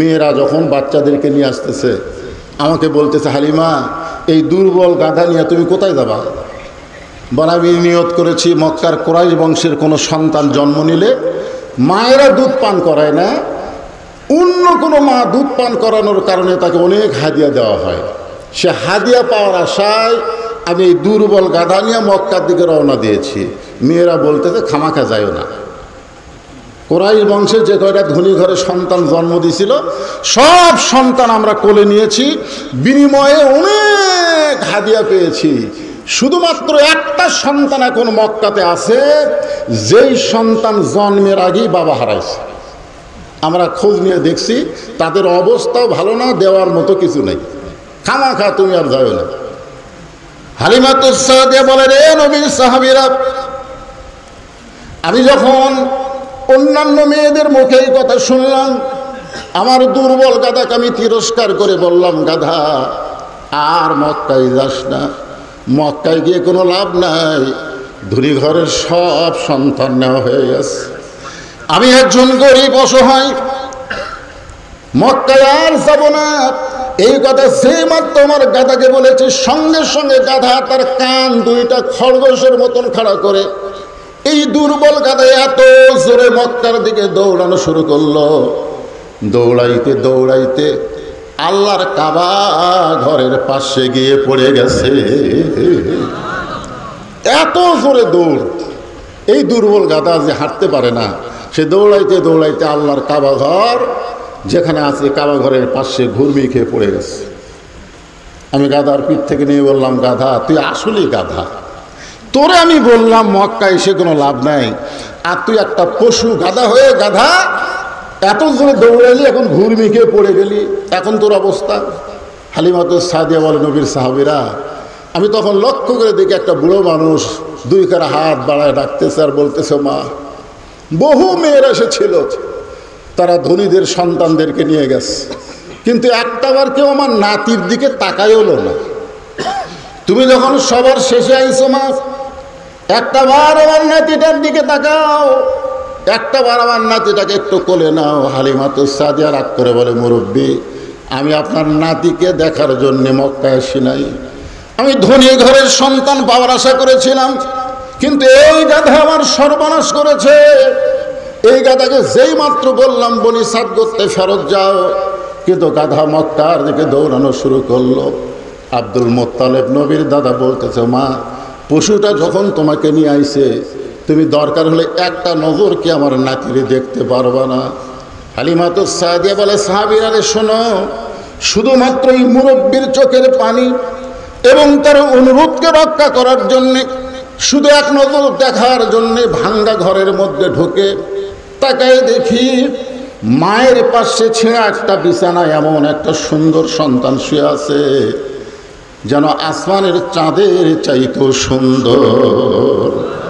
মেয়েরা যখন বাচ্চাদেরকে নিয়ে আসতেছে আমাকে বলতেছে, হালিমা এই দুর্বল গাধা নিয়ে তুমি কোথায় যাবা? বলে আমি নিয়ত করেছি মক্কার কুরাইশ বংশের কোনো সন্তান জন্ম নিলে মায়েরা দুধ পান করায় না, অন্য কোনো মা দুধ পান করানোর কারণে তাকে অনেক হাদিয়া দেওয়া হয়। সে হাদিয়া পাওয়ার আশায় আমি এই দুর্বল গাধা নিয়ে মক্কার দিকে রওনা দিয়েছি। মেয়েরা বলতেছে খামাখা যায়ও না। কুরাইশ বংশের যে কয়টা ধনী ঘরে সন্তান জন্ম দিয়েছিল সব সন্তান আমরা কোলে নিয়েছি, বিনিময়ে অনেক হাদিয়া পেয়েছি। শুধুমাত্র একটা সন্তান এখন মক্কাতে আছে, যেই সন্তান জন্মের আগেই বাবা হারাইছে। আমরা খোঁজ নিয়ে দেখছি তাদের অবস্থাও ভালো না, দেওয়ার মতো কিছু নেই। খামাখা তুমি আর যাও না। হালিমাতুস সাদিয়া বলে, রে নবীর সাহাবীরা, আমি যখন অন্যান্য মেয়েদের মুখে এই কথা শুনলাম, আমার দুর্বল গাধাকে আমি তিরস্কার করে বললাম, গাধা আর মক্কায় যাস না, মক্কায় গিয়ে কোনো লাভ নাই, ধনী ঘরের সব সন্তান নেওয়া হয়ে গেছে। আমি একজন গরিব অসহায়, মক্কায় আর যাব না। এই কথা সেই মাত্র আমার গাধাকে বলেছে, সঙ্গে সঙ্গে গাধা তার কান দুইটা খরগোশের মতন খাড়া করে এই দুর্বল গাধা এত জোরে মক্কার দিকে দৌড়ানো শুরু করলো। দৌড়াইতে দৌড়াইতে আল্লাহর কাবা ঘরের পাশে গিয়ে পড়ে গেছে। এত জোরে দৌড়, এই দুর্বল গাধা যে হাঁটতে পারে না, সে দৌড়াইতে দৌড়াইতে আল্লাহর কাবা ঘর যেখানে আছে কাবা ঘরের পাশে ঘুরমি খেয়ে পড়ে গেছে। আমি গাধার পিঠ থেকে নিয়ে বললাম, গাধা তুই আসলেই গাধা, তোরে আমি বললাম মক্কা এসে কোনো লাভ নাই, আর তুই একটা পশু গাধা হয়ে গাধা এত জোরে দৌড়াইলি, এখন ঘুরমি খেয়ে পড়ে গেলি, এখন তোর অবস্থা। হালিমাতুস সাদিয়া বলে, নবীর সাহাবীরা, আমি তখন লক্ষ্য করে দেখি একটা বুড়ো মানুষ দুই কারা হাত বাড়ায় ডাকতেছে আর বলতেছে, মা। বহু মেয়েরা এসেছিল, তারা ধনীদের সন্তানদেরকে নিয়ে গেছে, কিন্তু একটাবার কেউ আমার নাতির দিকে তাকাই হলো না। তুমি যখন সবার শেষে আইছো মা, একটাবার আমার নাতিটার দিকে তাকাও, একটাবার আমার নাতিটাকে একটু কোলে নাও। হালিমাতুস সাদিয়া রাগ করে বলে, মুরব্বী, আমি আপনার নাতিকে দেখার জন্যে মক্কায় আসি নাই, আমি ধনী ঘরের সন্তান পাওয়ার আশা করেছিলাম, কিন্তু এই গাধা আমার সর্বনাশ করেছে। এই গাধাকে যেই মাত্র বললাম বনি সাদ করতে ফেরত যাও, কিন্তু গাধা মক্কার দিকে দৌড়ানো শুরু করলো। আব্দুল মুত্তালিব নবীর দাদা বলতেছে, মা, পশুটা যখন তোমাকে নিয়ে আইছে, তুমি দরকার হলে একটা নজর কি আমার নাতিরে দেখতে পারবা না? হালিমাতুস সাদিয়া বলে, সাহাবীরা রে শোনো, শুধুমাত্র এই মুরব্বীর চোখের পানি এবং তার অনুরোধকে রক্ষা করার জন্যে, শুধু এক নজর দেখার জন্যে ভাঙ্গা ঘরের মধ্যে ঢুকে তাকাই দেখি মায়ের পাশে ছেঁড়া একটা বিছানায় এমন একটা সুন্দর সন্তান শুয়ে আছে, যেন আসমানের চাঁদের চাইতেও সুন্দর।